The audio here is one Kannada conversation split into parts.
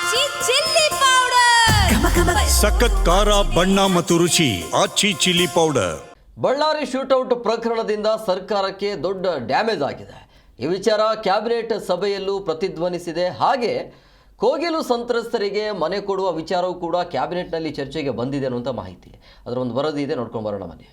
ಆಚಿ ಚಿಲ್ಲಿ ಪೌಡರ್ ಸಖತ್ ಖಾರ ಬಣ್ಣ ಮತ್ತು ರುಚಿ ಆಚಿ ಚಿಲ್ಲಿ ಪೌಡರ್. ಬಳ್ಳಾರಿ ಶೂಟೌಟ್ ಪ್ರಕರಣದಿಂದ ಸರ್ಕಾರಕ್ಕೆ ದೊಡ್ಡ ಡ್ಯಾಮೇಜ್ ಆಗಿದೆ. ಈ ವಿಚಾರ ಕ್ಯಾಬಿನೆಟ್ ಸಭೆಯಲ್ಲೂ ಪ್ರತಿಧ್ವನಿಸಿದೆ. ಹಾಗೆ ಕೋಗಿಲು ಸಂತ್ರಸ್ತರಿಗೆ ಮನೆ ಕೊಡುವ ವಿಚಾರವೂ ಕೂಡ ಕ್ಯಾಬಿನೆಟ್ನಲ್ಲಿ ಚರ್ಚೆಗೆ ಬಂದಿದೆ ಅನ್ನುವಂಥ ಮಾಹಿತಿ. ಅದರ ಒಂದು ವರದಿ ಇದೆ, ನೋಡ್ಕೊಂಡು ಬರೋಣ ಬನ್ನಿ.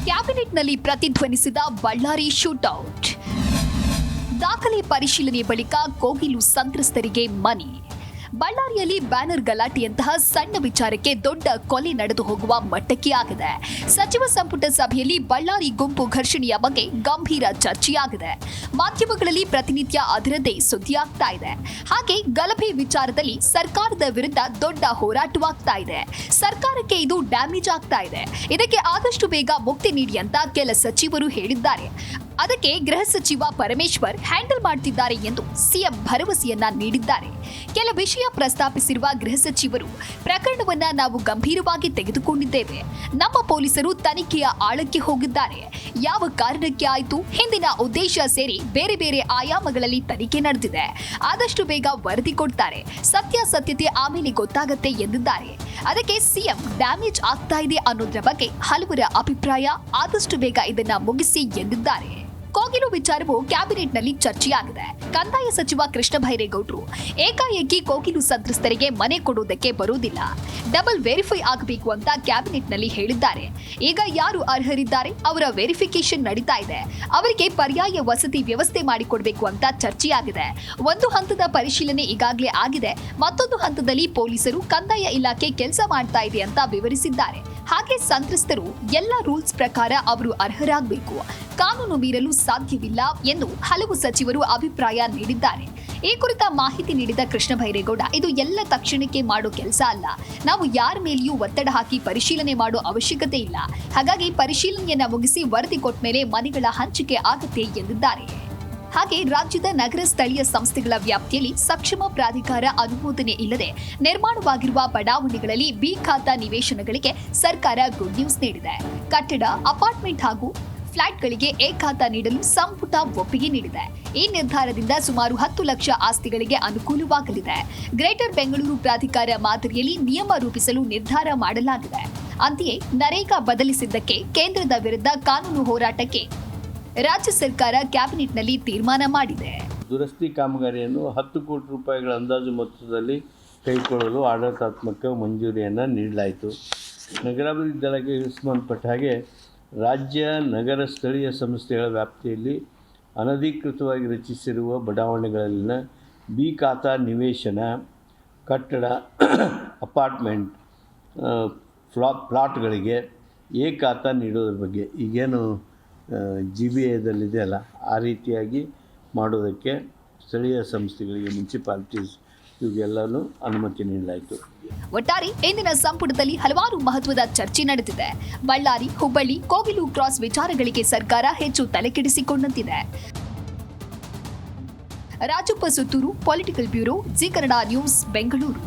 ಕ್ಯಾಬಿನೆಟ್ನಲ್ಲಿ ಪ್ರತಿಧ್ವನಿಸಿದ ಬಳ್ಳಾರಿ ಶೂಟೌಟ್. ದಾಖಲೆ ಪರಿಶೀಲನೆ ಬಳಿಕ ಕೋಗಿಲು ಸಂತ್ರಸ್ತರಿಗೆ ಮನೆ. ಬಳ್ಳಾರಿಯಲ್ಲಿ ಬ್ಯಾನರ್ ಗಲಾಟೆಯಂತಹ ಸಣ್ಣ ವಿಚಾರಕ್ಕೆ ದೊಡ್ಡ ಕೊಲೆ ನಡೆದು ಹೋಗುವ ಮಟ್ಟಕ್ಕೆ ಆಗಿದೆ. ಸಚಿವ ಸಂಪುಟ ಸಭೆಯಲ್ಲಿ ಬಳ್ಳಾರಿ ಗುಂಪು ಘರ್ಷಣೆಯ ಬಗ್ಗೆ ಗಂಭೀರ ಚರ್ಚೆಯಾಗಿದೆ. ಮಾಧ್ಯಮಗಳಲ್ಲಿ ಪ್ರತಿನಿತ್ಯ ಅದರದ್ದೇ ಸುದ್ದಿಯಾಗ್ತಾ ಇದೆ. ಹಾಗೆ ಗಲಭೆ ವಿಚಾರದಲ್ಲಿ ಸರ್ಕಾರದ ವಿರುದ್ಧ ದೊಡ್ಡ ಹೋರಾಟವಾಗ್ತಾ ಇದೆ. ಸರ್ಕಾರಕ್ಕೆ ಇದು ಡ್ಯಾಮೇಜ್ ಆಗ್ತಾ ಇದೆ. ಇದಕ್ಕೆ ಆದಷ್ಟು ಬೇಗ ಮುಕ್ತಿ ನೀಡಿ ಅಂತ ಕೆಲ ಸಚಿವರು ಹೇಳಿದ್ದಾರೆ. ಅದಕ್ಕೆ ಗೃಹ ಸಚಿವ ಪರಮೇಶ್ವರ್ ಹ್ಯಾಂಡಲ್ ಮಾಡ್ತಿದ್ದಾರೆ ಎಂದು ಸಿಎಂ ಭರವಸೆಯನ್ನ ನೀಡಿದ್ದಾರೆ. ಕೆಲ ವಿಷಯ ಪ್ರಸ್ತಾಪಿಸಿರುವ ಗೃಹ ಸಚಿವರು, ಪ್ರಕರಣವನ್ನ ನಾವು ಗಂಭೀರವಾಗಿ ತೆಗೆದುಕೊಂಡಿದ್ದೇವೆ. ನಮ್ಮ ಪೊಲೀಸರು ತನಿಖೆಯ ಆಳಕ್ಕೆ ಹೋಗಿದ್ದಾರೆ. ಯಾವ ಕಾರಣಕ್ಕೆ ಆಯಿತು, ಹಿಂದಿನ ಉದ್ದೇಶ ಸೇರಿ ಬೇರೆ ಬೇರೆ ಆಯಾಮಗಳಲ್ಲಿ ತನಿಖೆ ನಡೆದಿದೆ. ಆದಷ್ಟು ಬೇಗ ವರದಿ ಕೊಡ್ತಾರೆ. ಸತ್ಯಾಸತ್ಯತೆ ಆಮೇಲೆ ಗೊತ್ತಾಗತ್ತೆ ಎಂದಿದ್ದಾರೆ. ಅದಕ್ಕೆ ಸಿಎಂ ಡ್ಯಾಮೇಜ್ ಆಗ್ತಾ ಇದೆ ಅನ್ನೋದ್ರ ಬಗ್ಗೆ ಹಲವರ ಅಭಿಪ್ರಾಯ. ಆದಷ್ಟು ಬೇಗ ಇದನ್ನ ಮುಗಿಸಿ ಎಂದಿದ್ದಾರೆ. ಕೋಗಿಲು ವಿಚಾರವು ಕ್ಯಾಬಿನೆಟ್ನಲ್ಲಿ ಚರ್ಚೆಯಾಗಿದೆ. ಕಂದಾಯ ಸಚಿವ ಕೃಷ್ಣ ಬೈರೇಗೌಡರು ಏಕಾಏಕಿ ಕೋಗಿಲು ಸಂತ್ರಸ್ತರಿಗೆ ಮನೆ ಕೊಡುವುದಕ್ಕೆ ಬರುವುದಿಲ್ಲ, ಡಬಲ್ ವೆರಿಫೈ ಆಗಬೇಕು ಅಂತ ಕ್ಯಾಬಿನೆಟ್ನಲ್ಲಿ ಹೇಳಿದ್ದಾರೆ. ಈಗ ಯಾರು ಅರ್ಹರಿದ್ದಾರೆ ಅವರ ವೆರಿಫಿಕೇಶನ್ ನಡೀತಾ ಇದೆ. ಅವರಿಗೆ ಪರ್ಯಾಯ ವಸತಿ ವ್ಯವಸ್ಥೆ ಮಾಡಿಕೊಡ್ಬೇಕು ಅಂತ ಚರ್ಚೆಯಾಗಿದೆ. ಒಂದು ಹಂತದ ಪರಿಶೀಲನೆ ಈಗಾಗಲೇ ಆಗಿದೆ. ಮತ್ತೊಂದು ಹಂತದಲ್ಲಿ ಪೊಲೀಸರು ಕಂದಾಯ ಇಲಾಖೆ ಕೆಲಸ ಮಾಡ್ತಾ ಇದೆ ಅಂತ ವಿವರಿಸಿದ್ದಾರೆ. ಹಾಗೆ ಸಂತ್ರಸ್ತರು ಎಲ್ಲ ರೂಲ್ಸ್ ಪ್ರಕಾರ ಅವರು ಅರ್ಹರಾಗಬೇಕು, ಕಾನೂನು ಮೀರಲು ಸಾಧ್ಯವಿಲ್ಲ ಎಂದು ಹಲವು ಸಚಿವರು ಅಭಿಪ್ರಾಯ ನೀಡಿದ್ದಾರೆ. ಈ ಕುರಿತ ಮಾಹಿತಿ ನೀಡಿದ ಕೃಷ್ಣ ಬೈರೇಗೌಡ, ಇದು ಎಲ್ಲ ತಕ್ಷಣಕ್ಕೆ ಮಾಡೋ ಕೆಲಸ ಅಲ್ಲ. ನಾವು ಯಾರ ಮೇಲೆಯೂ ಒತ್ತಡ ಹಾಕಿ ಪರಿಶೀಲನೆ ಮಾಡೋ ಅವಶ್ಯಕತೆ ಇಲ್ಲ. ಹಾಗಾಗಿ ಪರಿಶೀಲನೆಯನ್ನ ಮುಗಿಸಿ ವರದಿ ಕೊಟ್ಟ ಮೇಲೆ ಮನೆಗಳ ಹಂಚಿಕೆ ಆಗುತ್ತೆ ಎಂದಿದ್ದಾರೆ. ಹಾಗೆ ರಾಜ್ಯದ ನಗರ ಸ್ಥಳೀಯ ಸಂಸ್ಥೆಗಳ ವ್ಯಾಪ್ತಿಯಲ್ಲಿ ಸಕ್ಷಮ ಪ್ರಾಧಿಕಾರ ಅನುಮೋದನೆ ಇಲ್ಲದೆ ನಿರ್ಮಾಣವಾಗಿರುವ ಬಡಾವಣೆಗಳಲ್ಲಿ ಬಿ ಖಾತಾ ನಿವೇಶನಗಳಿಗೆ ಸರ್ಕಾರ ಗುಡ್ ನ್ಯೂಸ್ ನೀಡಿದೆ. ಕಟ್ಟಡ, ಅಪಾರ್ಟ್ಮೆಂಟ್ ಹಾಗೂ ಫ್ಲಾಟ್ಗಳಿಗೆ ಎ ಖಾತಾ ನೀಡಲು ಸಂಪುಟ ಒಪ್ಪಿಗೆ ನೀಡಿದೆ. ಈ ನಿರ್ಧಾರದಿಂದ ಸುಮಾರು 10 ಲಕ್ಷ ಆಸ್ತಿಗಳಿಗೆ ಅನುಕೂಲವಾಗಲಿದೆ. ಗ್ರೇಟರ್ ಬೆಂಗಳೂರು ಪ್ರಾಧಿಕಾರ ಮಾದರಿಯಲ್ಲಿ ನಿಯಮ ರೂಪಿಸಲು ನಿರ್ಧಾರ ಮಾಡಲಾಗಿದೆ. ಅಂತೆಯೇ ನರೇಗಾ ಬದಲಿಸಿದ್ದಕ್ಕೆ ಕೇಂದ್ರದ ವಿರುದ್ಧ ಕಾನೂನು ಹೋರಾಟಕ್ಕೆ ರಾಜ್ಯ ಸರ್ಕಾರ ಕ್ಯಾಬಿನೆಟ್ನಲ್ಲಿ ತೀರ್ಮಾನ ಮಾಡಿದೆ. ದುರಸ್ತಿ ಕಾಮಗಾರಿಯನ್ನು 10 ಕೋಟಿ ರೂಪಾಯಿಗಳ ಅಂದಾಜು ಮೊತ್ತದಲ್ಲಿ ಕೈಗೊಳ್ಳಲು ಆಡಳಿತಾತ್ಮಕ ಮಂಜೂರಿಯನ್ನು ನೀಡಲಾಯಿತು. ನಗರಾಭಿವೃದ್ಧಿ ಇಲಾಖೆಗೆ ಸಂಬಂಧಪಟ್ಟ ಹಾಗೆ ರಾಜ್ಯ ನಗರ ಸ್ಥಳೀಯ ಸಂಸ್ಥೆಗಳ ವ್ಯಾಪ್ತಿಯಲ್ಲಿ ಅನಧಿಕೃತವಾಗಿ ರಚಿಸಿರುವ ಬಡಾವಣೆಗಳಲ್ಲಿನ ಬಿ ಖಾತಾ ನಿವೇಶನ, ಕಟ್ಟಡ, ಅಪಾರ್ಟ್ಮೆಂಟ್, ಪ್ಲಾಟ್ಗಳಿಗೆ ಎ ಖಾತಾ ನೀಡೋದ್ರ ಬಗ್ಗೆ ಈಗೇನು GBAದಲ್ಲಿದೆಯಲ್ಲ, ಆ ರೀತಿಯಾಗಿ ಮಾಡೋದಕ್ಕೆ ಸ್ಥಳೀಯ ಸಂಸ್ಥೆಗಳಿಗೆ, ಮುನ್ಸಿಪಾಲಿಟೀಸ್ ಇವೆಲ್ಲನೂ ಅನುಮತಿ ನೀಡಲಾಯಿತು. ಒಟ್ಟಾರೆ ಇಂದಿನ ಸಂಪುಟದಲ್ಲಿ ಹಲವಾರು ಮಹತ್ವದ ಚರ್ಚೆ ನಡೆದಿದೆ. ಬಳ್ಳಾರಿ, ಹುಬ್ಬಳ್ಳಿ, ಕೋಗಿಲು ಕ್ರಾಸ್ ವಿಚಾರಗಳಿಗೆ ಸರ್ಕಾರ ಹೆಚ್ಚು ತಲೆಕೆಡಿಸಿಕೊಂಡಂತಿದೆ. Rajappa Suttur, political bureau, Z Kannada news, Bengaluru.